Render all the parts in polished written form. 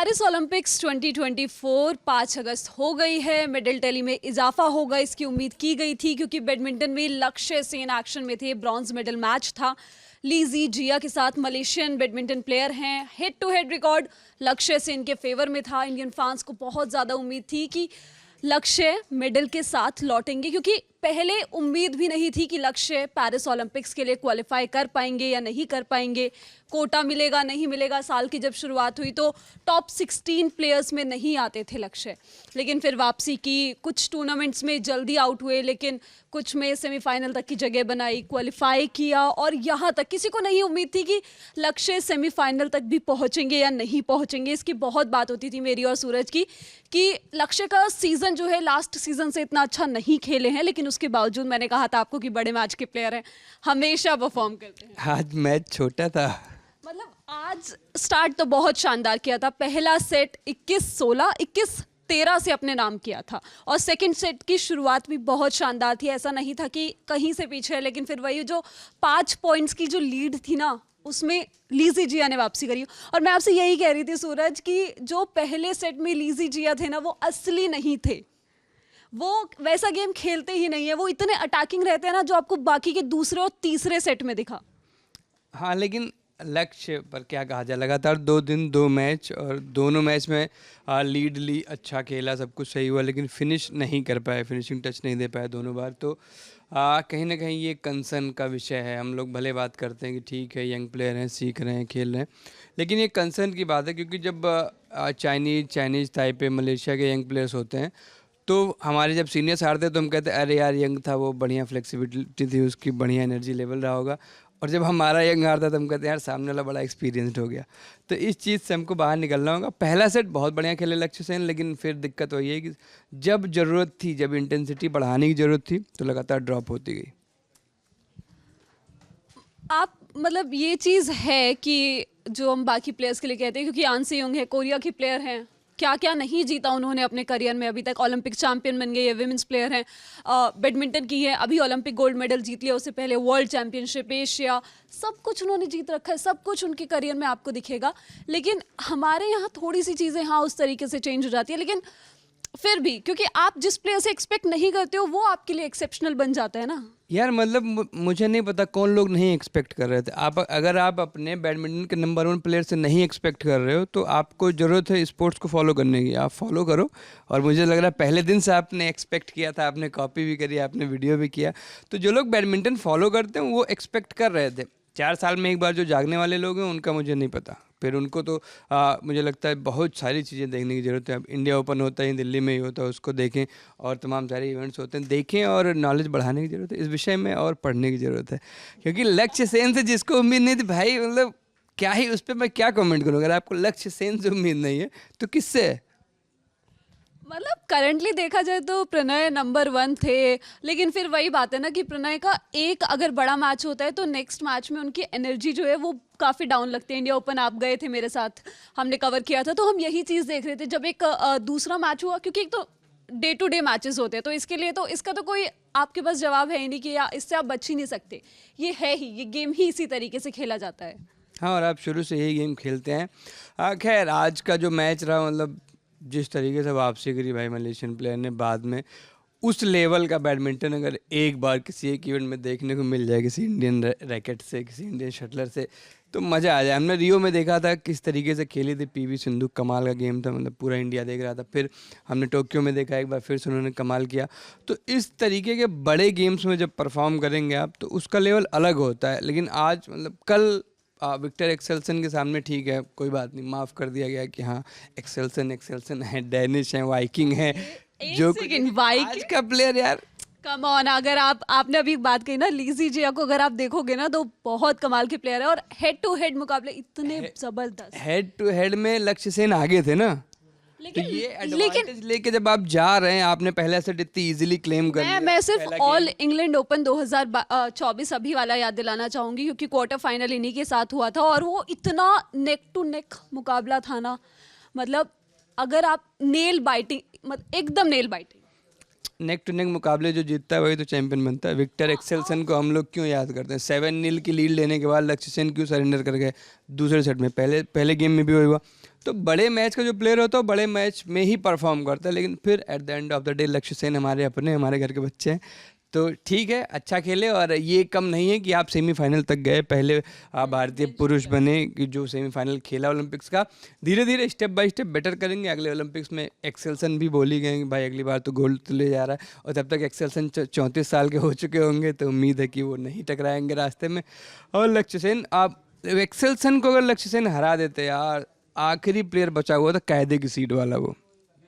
Paris Olympics 2024 5 अगस्त हो गई है। मेडल टैली में इजाफा होगा इसकी उम्मीद की गई थी क्योंकि बैडमिंटन में लक्ष्य सेन एक्शन में थे। ब्रॉन्ज मेडल मैच था ली जी जिया के साथ। मलेशियन बैडमिंटन प्लेयर हैं। हेड टू हेड रिकॉर्ड लक्ष्य सेन के फेवर में था। इंडियन फैंस को बहुत ज़्यादा उम्मीद थी कि लक्ष्य मेडल के साथ लौटेंगे क्योंकि पहले उम्मीद भी नहीं थी कि लक्ष्य पेरिस ओलंपिक्स के लिए क्वालिफाई कर पाएंगे या नहीं कर पाएंगे। कोटा मिलेगा नहीं मिलेगा। साल की जब शुरुआत हुई तो टॉप 16 प्लेयर्स में नहीं आते थे लक्ष्य, लेकिन फिर वापसी की। कुछ टूर्नामेंट्स में जल्दी आउट हुए लेकिन कुछ में सेमीफाइनल तक की जगह बनाई, क्वालिफाई किया और यहाँ तक किसी को नहीं उम्मीद थी कि लक्ष्य सेमीफाइनल तक भी पहुँचेंगे या नहीं पहुँचेंगे। इसकी बहुत बात होती थी मेरी और सूरज की कि लक्ष्य का सीज़न जो है लास्ट सीज़न से इतना अच्छा नहीं खेले हैं, लेकिन उसके बावजूद मैंने कहा था आपको कि बड़े मैच के प्लेयर हैं, हमेशा परफॉर्म करते हैं। आज मैच छोटा था, मतलब आज स्टार्ट तो बहुत शानदार किया था। पहला सेट 21-16 21-13 से अपने नाम किया था और सेकंड सेट की शुरुआत भी बहुत शानदार थी। ऐसा नहीं था कि कहीं से पीछे है, लेकिन फिर वही जो 5 पॉइंट्स की जो लीड थी ना, उसमें लीजी जिया ने वापसी करी। और मैं आपसे यही कह रही थी सूरज कि जो पहले सेट में लीजी जिया थे ना, वो असली नहीं थे। वो वैसा गेम खेलते ही नहीं है। वो इतने अटैकिंग रहते हैं ना, जो आपको बाकी के दूसरे और तीसरे सेट में दिखा। हाँ, लेकिन लक्ष्य पर क्या कहा जाए, लगातार 2 दिन 2 मैच और दोनों मैच में लीड ली, अच्छा खेला, सब कुछ सही हुआ, लेकिन फिनिश नहीं कर पाए, फिनिशिंग टच नहीं दे पाए दोनों बार। तो कहीं ना कहीं ये कंसर्न का विषय है। हम लोग भले बात करते हैं कि ठीक है यंग प्लेयर हैं, सीख रहे हैं, खेल रहे हैं, लेकिन ये कंसर्न की बात है क्योंकि जब चाइनीज़ ताइपे मलेशिया के यंग प्लेयर्स होते हैं तो हमारे जब सीनियर्स हारते तो हम कहते हैं अरे यार यंग था वो, बढ़िया फ्लेक्सिबिलिटी थी उसकी, बढ़िया एनर्जी लेवल रहा होगा। और जब हमारा यंग हारता तो हम कहते हैं यार सामने वाला बड़ा एक्सपीरियंस्ड हो गया। तो इस चीज़ से हमको बाहर निकलना होगा। पहला सेट बहुत बढ़िया खेले लक्ष्य सेन, लेकिन फिर दिक्कत वही है कि जब ज़रूरत थी, जब इंटेंसिटी बढ़ाने की ज़रूरत थी तो लगातार ड्रॉप होती गई। आप मतलब ये चीज़ है कि जो हम बाकी प्लेयर्स के लिए कहते हैं, क्योंकि आन से योंग है, कोरिया की प्लेयर हैं, क्या क्या नहीं जीता उन्होंने अपने करियर में अभी तक। ओलंपिक चैंपियन बन गए, ये विमेंस प्लेयर हैं। बैडमिंटन की है, अभी ओलंपिक गोल्ड मेडल जीत लिया, उससे पहले वर्ल्ड चैंपियनशिप, एशिया, सब कुछ उन्होंने जीत रखा है। सब कुछ उनके करियर में आपको दिखेगा। लेकिन हमारे यहाँ थोड़ी सी चीज़ें हाँ उस तरीके से चेंज हो जाती है, लेकिन फिर भी क्योंकि आप जिस प्लेयर से एक्सपेक्ट नहीं करते हो वो आपके लिए एक्सेप्शनल बन जाता है ना। यार मतलब मुझे नहीं पता कौन लोग नहीं एक्सपेक्ट कर रहे थे। अगर आप अपने बैडमिंटन के नंबर 1 प्लेयर से नहीं एक्सपेक्ट कर रहे हो तो आपको ज़रूरत है स्पोर्ट्स को फॉलो करने की, आप फॉलो करो। और मुझे लग रहा है पहले दिन से आपने एक्सपेक्ट किया था, आपने कॉपी भी करी, आपने वीडियो भी किया। तो जो लोग बैडमिंटन फॉलो करते हैं वो एक्सपेक्ट कर रहे थे। 4 साल में एक बार जो जागने वाले लोग हैं उनका मुझे नहीं पता। फिर उनको तो मुझे लगता है बहुत सारी चीज़ें देखने की ज़रूरत है। अब इंडिया ओपन होता है, दिल्ली में ही होता है, उसको देखें, और तमाम सारे इवेंट्स होते हैं, देखें, और नॉलेज बढ़ाने की ज़रूरत है इस विषय में, और पढ़ने की ज़रूरत है। क्योंकि लक्ष्य सेन से जिसको उम्मीद नहीं थी भाई, मतलब क्या ही उस पर मैं क्या कमेंट करूँ। अगर आपको लक्ष्य सेन से उम्मीद नहीं है तो किससे है? मतलब करंटली देखा जाए तो प्रणय नंबर 1 थे, लेकिन फिर वही बात है ना कि प्रणय का एक अगर बड़ा मैच होता है तो नेक्स्ट मैच में उनकी एनर्जी जो है वो काफ़ी डाउन लगती है। इंडिया ओपन आप गए थे मेरे साथ, हमने कवर किया था, तो हम यही चीज़ देख रहे थे। जब एक दूसरा मैच हुआ, क्योंकि एक तो डे टू डे मैचेस होते हैं, तो इसके लिए तो इसका तो कोई आपके पास जवाब है ही नहीं कि या इससे आप बच ही नहीं सकते। ये है ही, ये गेम ही इसी तरीके से खेला जाता है। हाँ, और आप शुरू से यही गेम खेलते हैं। खैर आज का जो मैच रहा, मतलब जिस तरीके से वापसी करी भाई मलेशियन प्लेयर ने बाद में, उस लेवल का बैडमिंटन अगर एक बार किसी एक इवेंट में देखने को मिल जाए, किसी इंडियन रैकेट से, किसी इंडियन शटलर से, तो मज़ा आ जाए। हमने रियो में देखा था किस तरीके से खेली थी पीवी सिंधु, कमाल का गेम था, मतलब पूरा इंडिया देख रहा था। फिर हमने टोक्यो में देखा एक बार, फिर से उन्होंने कमाल किया। तो इस तरीके के बड़े गेम्स में जब परफॉर्म करेंगे आप तो उसका लेवल अलग होता है। लेकिन आज मतलब कल विक्टर एक्सेल्सन के सामने ठीक है, कोई बात नहीं, माफ़ कर दिया गया कि हाँ एक्सेल्सन है, डेनिश है, वाइकिंग है, जो आज का प्लेयर यार कम ऑन। अगर आपने अभी बात कही ना लीजी जिया को, अगर आप देखोगे ना तो बहुत कमाल के प्लेयर है और हेड टू हेड मुकाबले इतने जबरदस्त। हेड टू हेड में लक्ष्य सेन आगे थे ना, लेकिन तो ये एडवांटेज लेके जब आप जा रहे हैं, आपने पहले सेट इतनी इजीली क्लेम कर लिया। मैं सिर्फ ऑल इंग्लैंड ओपन 2024 अभी वाला याद दिलाना चाहूंगी, क्योंकि क्वार्टर फाइनल इन्हीं के साथ हुआ था और वो इतना नेक टू नेक मुकाबला था ना। मतलब अगर आप नेल बाइटिंग, एकदम nail biting, neck to neck मुकाबले जो जीतता है वही तो चैंपियन बनता है। विक्टर एक्सेल्सन को हम लोग क्यों याद करते हैं? 7-0 की लीड लेने के बाद लक्ष्य सेन क्यों सरेंडर कर गए दूसरे सेट में? पहले गेम में भी हुआ, तो बड़े मैच का जो प्लेयर होता है बड़े मैच में ही परफॉर्म करता है, लेकिन फिर at the end of the day लक्ष्य सेन हमारे अपने, हमारे घर के बच्चे हैं, तो ठीक है, अच्छा खेले। और ये कम नहीं है कि आप सेमीफाइनल तक गए, पहले आप भारतीय पुरुष बने कि जो सेमीफाइनल खेला ओलंपिक्स का। धीरे धीरे स्टेप बाय स्टेप बेटर करेंगे, अगले ओलंपिक्स में एक्सेल्सन भी बोली गए कि भाई अगली बार तो गोल्ड तो ले जा रहा है, और तब तक एक्सेल्सन 34 साल के हो चुके होंगे, तो उम्मीद है कि वो नहीं टकराएंगे रास्ते में। और लक्ष्य सेन, आप एक्सेल्सन को अगर लक्ष्य सेन हरा देते यार, आखिरी प्लेयर बचा हुआ था कायदे की सीट वाला, वो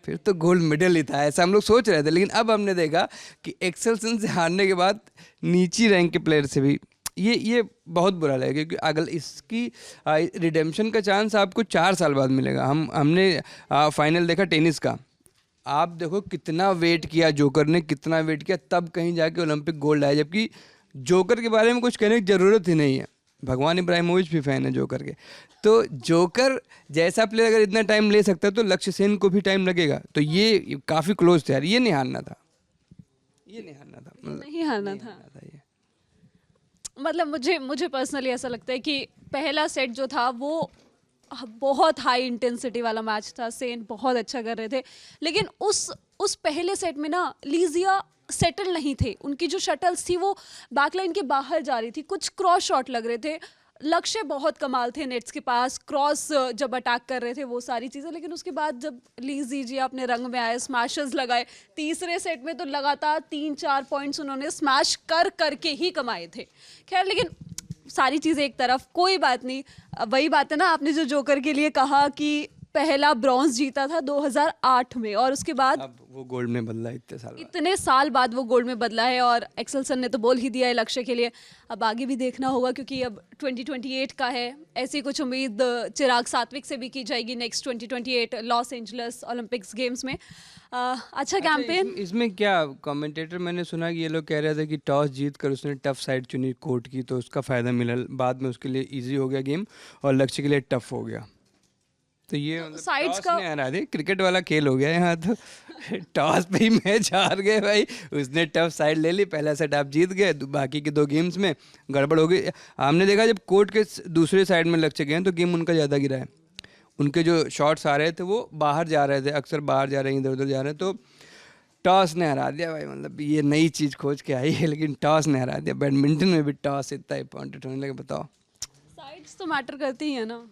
फिर तो गोल्ड मेडल ही था, ऐसा हम लोग सोच रहे थे। लेकिन अब हमने देखा कि एक्सेल्सन से हारने के बाद नीची रैंक के प्लेयर से भी ये बहुत बुरा लगेगा, क्योंकि अगर इसकी रिडेम्पशन का चांस आपको 4 साल बाद मिलेगा। हमने फाइनल देखा टेनिस का, आप देखो कितना वेट किया जोकर ने, कितना वेट किया, तब कहीं जाके ओलंपिक गोल्ड आया, जबकि जोकर के बारे में कुछ कहने की ज़रूरत ही नहीं है। भगवान इब्राहिमोविच भी फैन है जोकर के, तो जोकर जैसा प्लेयर अगर इतना टाइम ले सकता है तो लक्ष्य सेन को भी टाइम लगेगा। तो ये काफ़ी क्लोज थे यार, ये नहीं हारना था, ये नहीं हारना था, नहीं हारना था। ये। मतलब मुझे पर्सनली ऐसा लगता है कि पहला सेट जो था वो बहुत हाई इंटेंसिटी वाला मैच था, सेन बहुत अच्छा कर रहे थे, लेकिन उस पहले सेट में ना लीजिया सेटल नहीं थे, उनकी जो शटल्स थी वो बैकलाइन के बाहर जा रही थी, कुछ क्रॉस शॉट लग रहे थे, लक्ष्य बहुत कमाल थे नेट्स के पास, क्रॉस जब अटैक कर रहे थे वो सारी चीज़ें। लेकिन उसके बाद जब लीजी जी अपने रंग में आए, स्मैशेस लगाए, तीसरे सेट में तो लगातार 3-4 पॉइंट्स उन्होंने स्मैश करके ही कमाए थे। खैर, लेकिन सारी चीज़ें एक तरफ, कोई बात नहीं। वही बात है ना, आपने जो जोकर के लिए कहा कि पहला ब्रॉन्ज जीता था 2008 में, और उसके बाद अब वो गोल्ड में बदला इतने साल बाद वो गोल्ड में बदला है, और एक्सेल्सन ने तो बोल ही दिया है लक्ष्य के लिए। अब आगे भी देखना होगा, क्योंकि अब 2028 का है, ऐसी कुछ उम्मीद चिराग सात्विक से भी की जाएगी next 2028 Los Angeles Olympics games में। अच्छा कैंपेन। इसमें क्या कमेंटेटर मैंने सुना कि ये लोग कह रहे थे कि टॉस जीत कर उसने टफ साइड चुनी कोर्ट की, तो उसका फ़ायदा मिला, बाद में उसके लिए ईजी हो गया गेम और लक्ष्य के लिए टफ हो गया। तो ये मतलब साइड्स टॉस नहीं हरा दे, क्रिकेट वाला खेल हो गया यहाँ तो। टॉस पे ही मैच हार गए भाई, उसने टफ साइड ले ली, पहला सेट आप जीत गए, बाकी के 2 गेम्स में गड़बड़ हो गई। हमने देखा जब कोर्ट के दूसरे साइड में लक्ष्य गए तो गेम उनका ज़्यादा गिरा है, उनके जो शॉट्स आ रहे थे वो बाहर जा रहे थे, अक्सर बाहर जा रहे हैं, इधर उधर जा रहे हैं, तो टॉस ने हरा दिया भाई। मतलब ये नई चीज़ खोज के आई है, लेकिन टॉस ने हरा दिया। बैडमिंटन में भी टॉस इतना इंपॉर्टेंट होने लगे, बताओ। साइड्स तो मैटर करती ही है ना।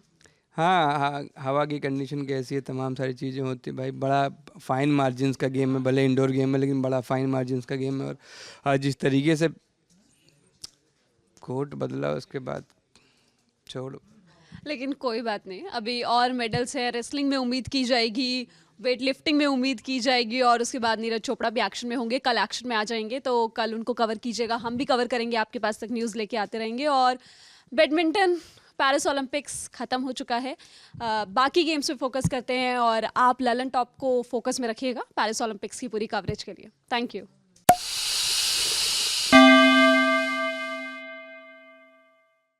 हाँ, हवा की कंडीशन कैसी है, तमाम सारी चीज़ें होती है भाई। बड़ा फाइन मार्जिन्स का गेम है, भले इंडोर गेम है लेकिन बड़ा फाइन मार्जिन्स का गेम है। और जिस तरीके से कोर्ट बदला उसके बाद छोड़ो। लेकिन कोई बात नहीं, अभी और मेडल्स है, रेसलिंग में उम्मीद की जाएगी, वेट लिफ्टिंग में उम्मीद की जाएगी, और उसके बाद नीरज चोपड़ा भी एक्शन में होंगे, कल एक्शन में आ जाएंगे, तो कल उनको कवर कीजिएगा, हम भी कवर करेंगे, आपके पास तक न्यूज़ लेके आते रहेंगे। और बैडमिंटन पेरिस ओलंपिक्स ख़त्म हो चुका है, बाकी गेम्स पे फोकस करते हैं, और आप ललन टॉप को फोकस में रखिएगा पेरिस ओलंपिक्स की पूरी कवरेज के लिए। Thank you.